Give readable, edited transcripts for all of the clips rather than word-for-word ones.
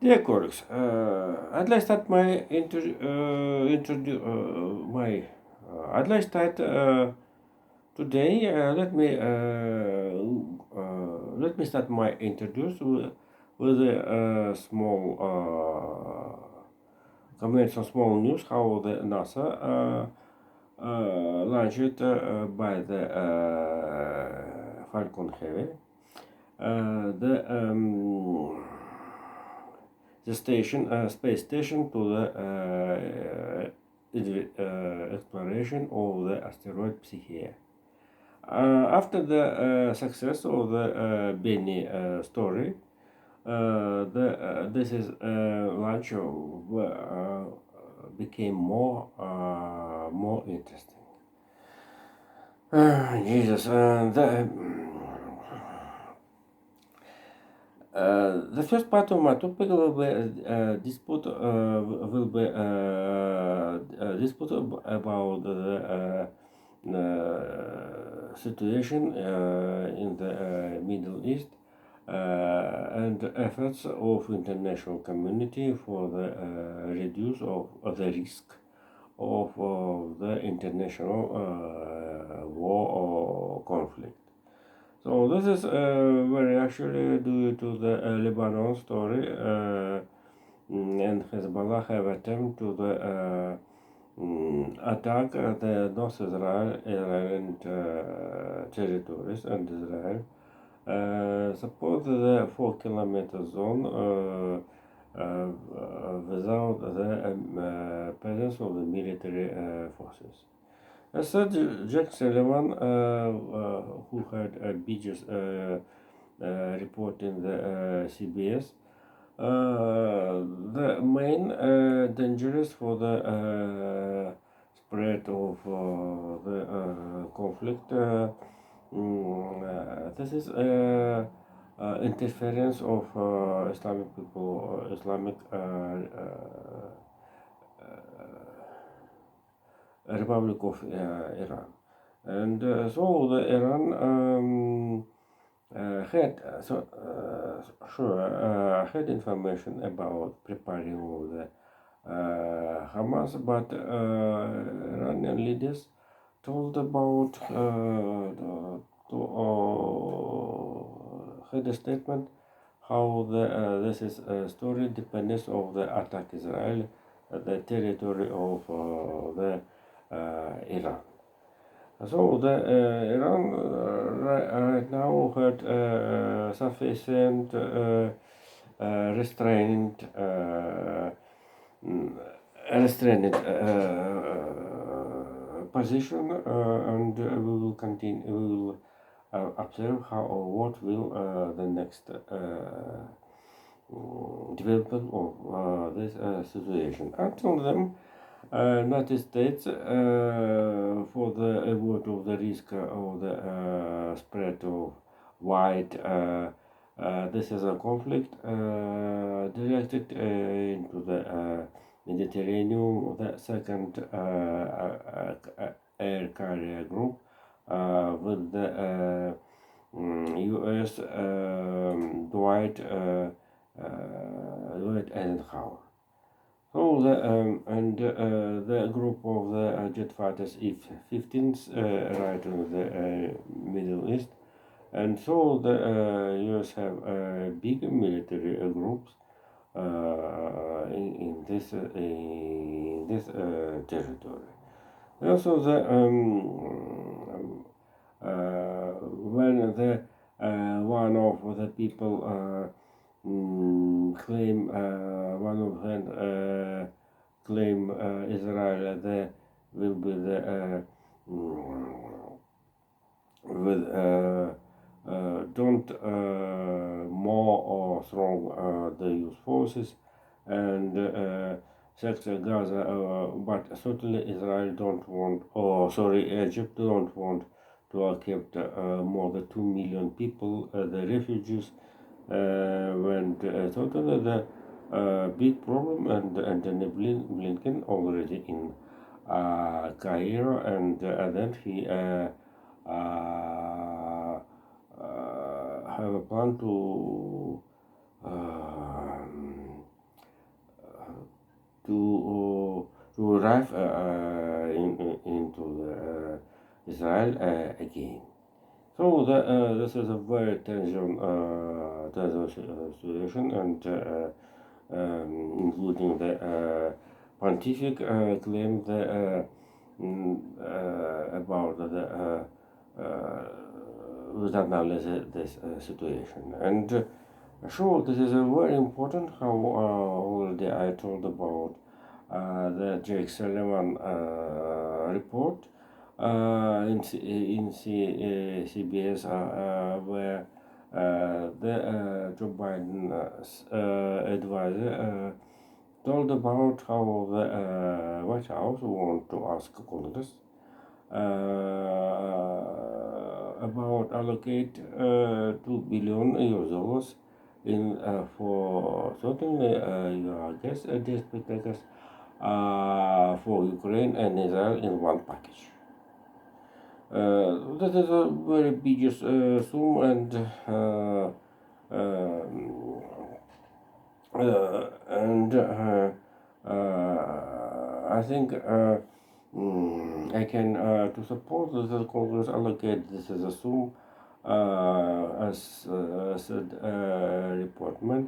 Dear colleagues, I'd like start my my I'd like start today. Let me start my introduce with a small comments on small news how the NASA launched by the Falcon Heavy. The station, space station, to the exploration of the asteroid Psyche. After the success of the Benny story, this is launch became more interesting. Jesus, the first part of my topic will be dispute about the situation in the Middle East and efforts of international community for the reduce of the risk of the international war or conflict. So this is very actually due to the Lebanon story and Hezbollah have attempt to the attack the North Israel territories and Israel. Suppose the 4 kilometer zone without the presence of the military forces. As said, Jack Sullivan, who had a biggest report in the CBS, the main dangers for the spread of the conflict. This is interference of Islamic people, Islamic Republic of Iran, and so the Iran had had information about preparing all the Hamas, but Iranian leaders told about had a statement how this is a story dependence of the attack Israel the territory of the Iran. So the Iran right now had sufficient restrained restrained position, and we will continue. We will observe how or what will the next development of this situation. Until then, United States, for the avoid of the risk of the spread of wide, this is a conflict directed into the Mediterranean, the second air carrier group with the U.S. Dwight Eisenhower. So the group of the jet fighters F-15s right in the Middle East, and so the U.S. have big military groups in this territory. Also, when the one of the people claim one of them claim Israel there will be the with don't more or strong the use forces and sector Gaza, but certainly Israel don't want, or sorry, Egypt don't want to accept more than 2 million people, the refugees, when totally the big problem, and Anthony Blinken already in Cairo, and then he have a plan to to arrive into Israel again. So this is a very tension situation, and including the pontific claim about the analyze this situation. And sure, this is a very important how already I told about the Jake Sullivan report in CBS where the Joe Biden advisor told about how the White House want to ask Congress about allocate $2 billion in for certainly I guess this because for Ukraine and Israel in one package. That is a very big sum, and I think I can to support the Congress allocate this as a sum as said reportment.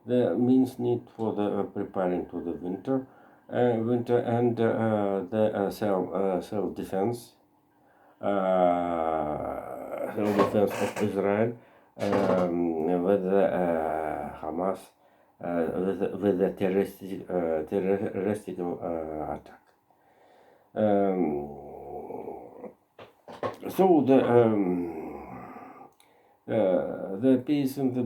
The means need for the preparing to the winter and the self defense of Israel with the Hamas with the terroristic attack. So the peace in the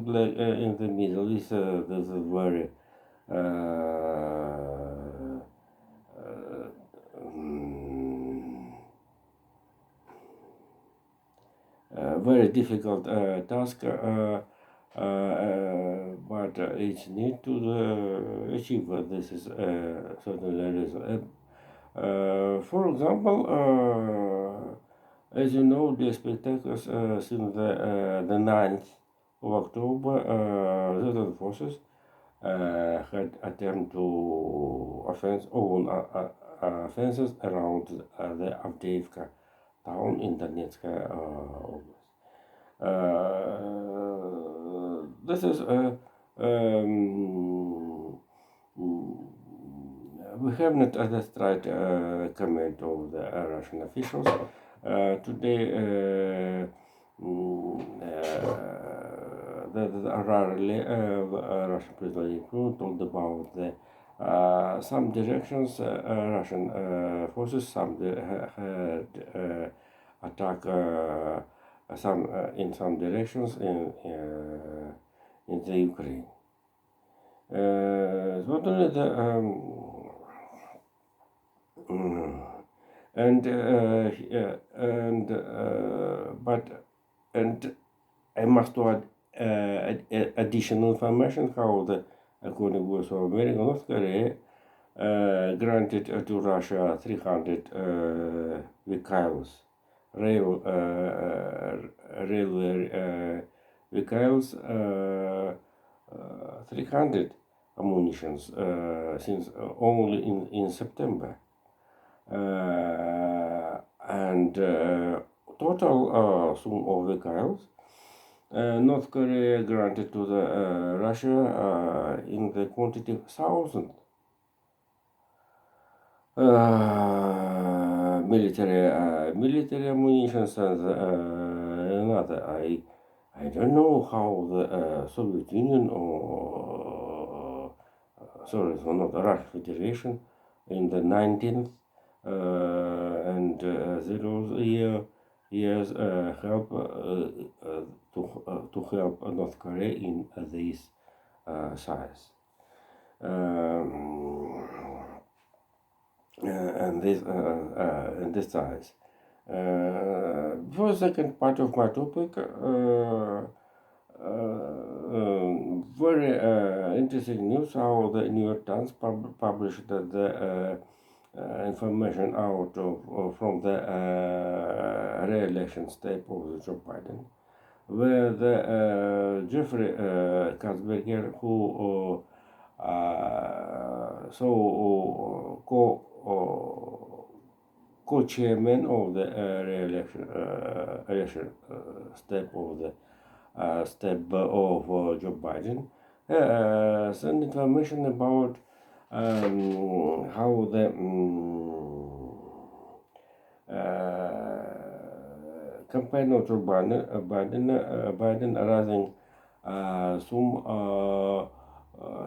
Middle East is a very very difficult task, but it's need to achieve this is certainly result. For example, as you know, the spectacles since the 9th of October, the forces had attempted to offenses around the Avdiivka town in Donetsk oblast. This is we have not tried comment of the Russian officials. Today, rarely Russian President told about the some directions Russian forces some had attack some in some directions in the Ukraine. Certainly the and I must add additional information how the according to America, North Korea granted to Russia 300 vehicles, railway vehicles, 300 ammunitions since only in September. And total sum of vehicles North Korea granted to the Russia in the quantity of 1,000 military ammunitions and another. I don't know how the Soviet Union or sorry, so not the Russian Federation in the 19th and 0 years help to help North Korea in this size. And this size. For the second part of my topic, very interesting news how the New York Times published the information out of from the re-election step of Joe Biden. where the Jeffrey Katzberger, who co-chairman of the re-election election step of the step of Joe Biden, sent information about how the campaign of Joe Biden rising some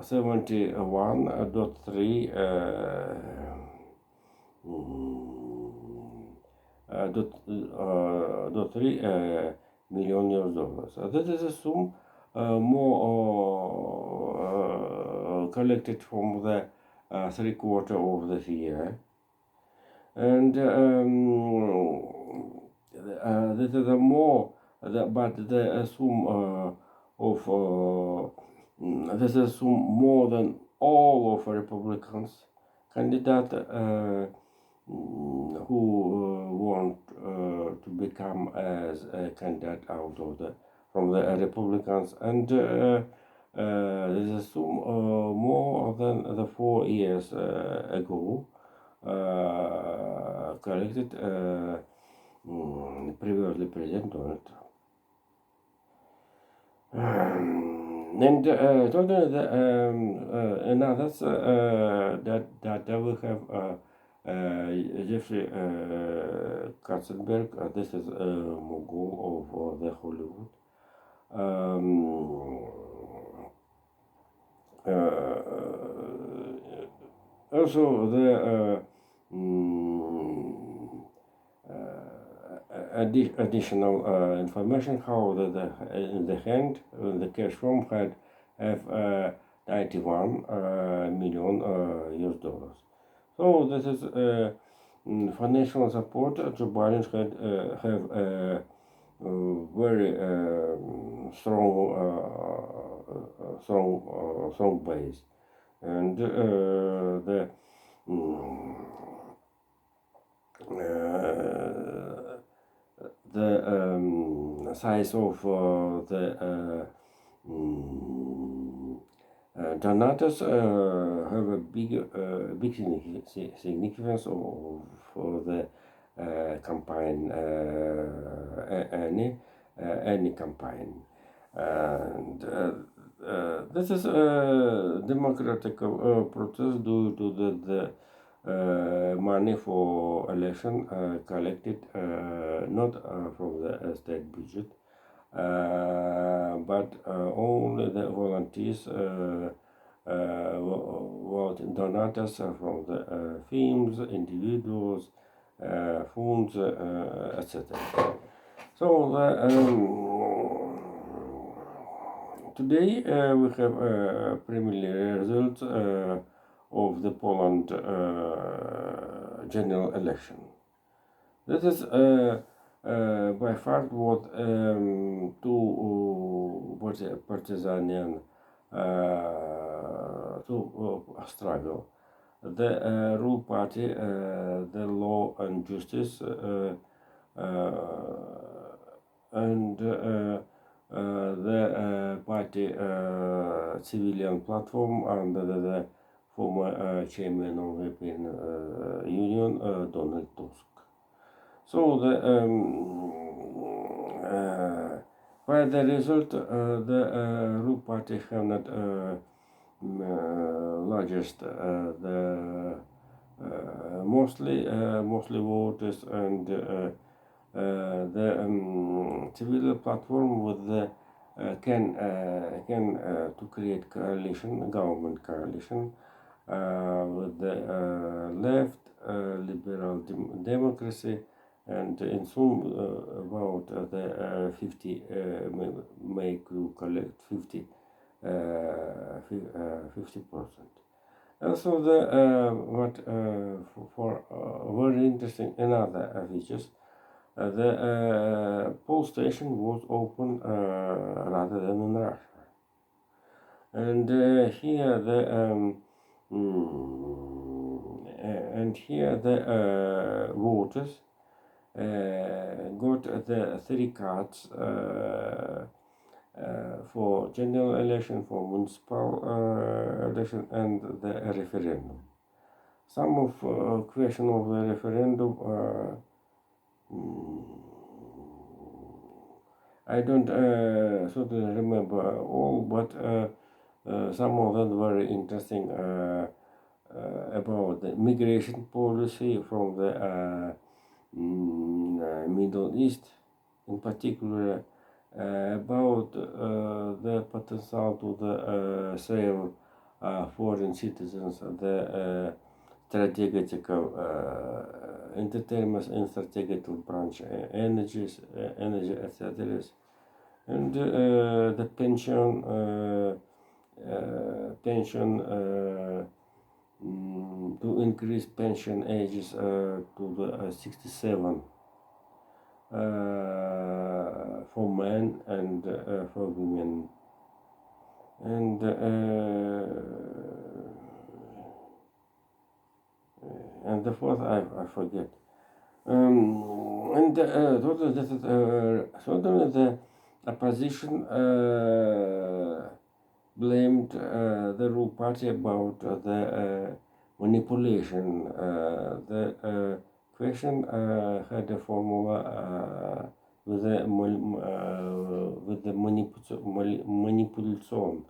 71.3 dot 3 million US dollars. That is a sum more collected from the 3/4 of the year, and this is a more, but the sum of this is sum more than all of Republicans candidate who want to become as a candidate out of the from the Republicans, and this is more than the 4 years ago collected previously President Donald Trump. And totally and others that we have Jeffrey Katzenberg. This is mogul of the Hollywood. Also the additional information how in the hand the cash from had have 91 million US dollars. So this is financial support. Joe Biden have a very strong base, and the size of the donators have a big significance for the campaign, any campaign, and this is a democratic protest due to the money for election collected not from the state budget, but only the volunteers, donors from the films, individuals, funds, etc. So today we have preliminary results of the Poland general election. This is by far what two partisan struggle. The rule party, the law and justice, and the party civilian platform under the former chairman of the European Union, Donald Tusk. So by the result, the rule party have not largest the mostly voters, and the civil platform with the can to create coalition, government coalition with the left, liberal democracy, and in some about the 50 may collect 50%. And so the what for very interesting another features, the poll station was open rather than in Russia, and here the voters got the three cards for general election, for municipal election, and the referendum. Some of question of the referendum, I don't certainly remember all, but some of them very interesting about the migration policy from the Middle East, in particular about the potential to the sale foreign citizens, the strategical entertainment and strategical branch energy, etc. And the pension to increase pension ages to the 67 for men and for women, and the fourth I forget. And totally the opposition blamed the rule party about the manipulation. The question had a formula with the manipulation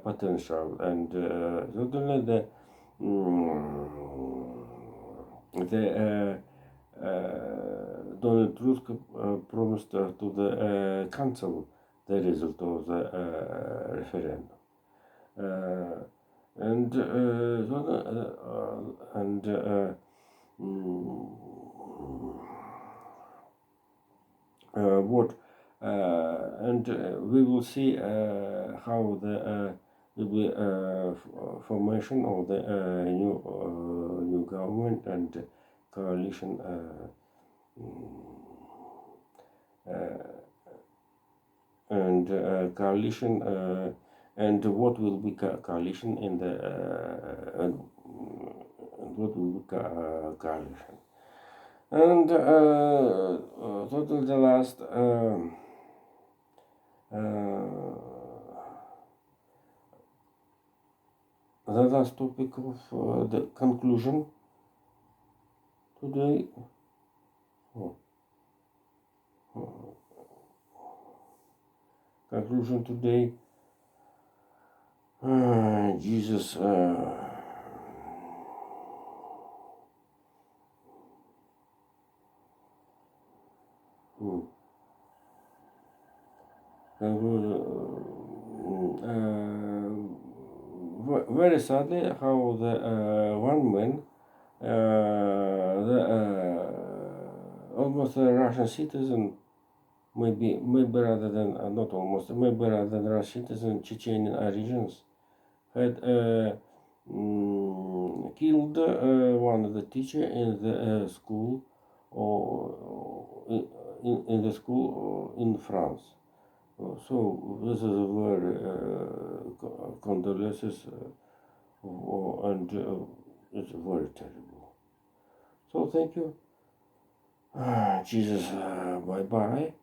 potential, and certainly the Donald Tusk promised to the cancel the result of the referendum, and what and we will see how the will be formation of the new government and coalition coalition and what will be coalition in the and what will be coalition, and totally the last topic of the conclusion today. Conclusion today. Jesus. Very sadly, how the one man, the almost a Russian citizen, maybe rather than not almost, maybe rather than Russian citizen, Chechenian origins, had killed one of the teacher in the school or in the school in France. So this is a very condolences and it's very terrible. So thank you. Jesus, bye bye.